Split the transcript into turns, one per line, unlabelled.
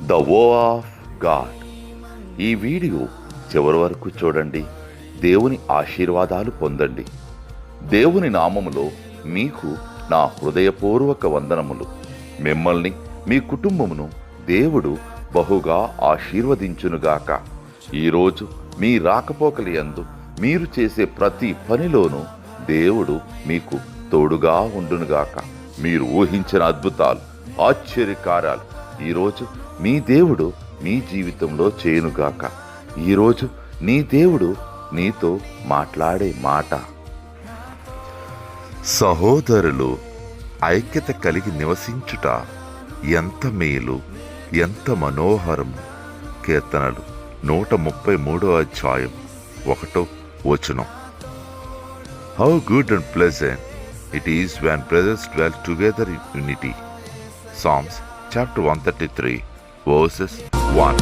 The వో of God. ఈ video చివరి వరకు చూడండి. దేవుని ఆశీర్వాదాలు పొందండి. దేవుని నామములో మీకు నా హృదయపూర్వక వందనములు. మిమ్మల్ని మీ కుటుంబమును దేవుడు బహుగా ఆశీర్వదించునుగాక. ఈరోజు మీ రాకపోకలి యందు మీరు చేసే ప్రతి పనిలోనూ దేవుడు మీకు తోడుగా ఉండునుగాక. మీరు ఊహించిన అద్భుతాలు, ఆశ్చర్యకార్యాలు ఈరోజు మీ దేవుడు మీ జీవితంలో చేయునుగాక. ఈరోజు నీ దేవుడు నీతో మాట్లాడే మాట, సహోదరులు ఐక్యత కలిగి నివసించుట ఎంత మేలు, ఎంత మనోహరము. కీర్తనలు 133 How good and pleasant it is when brothers dwell together in unity. Psalms chapter 133 verses 1.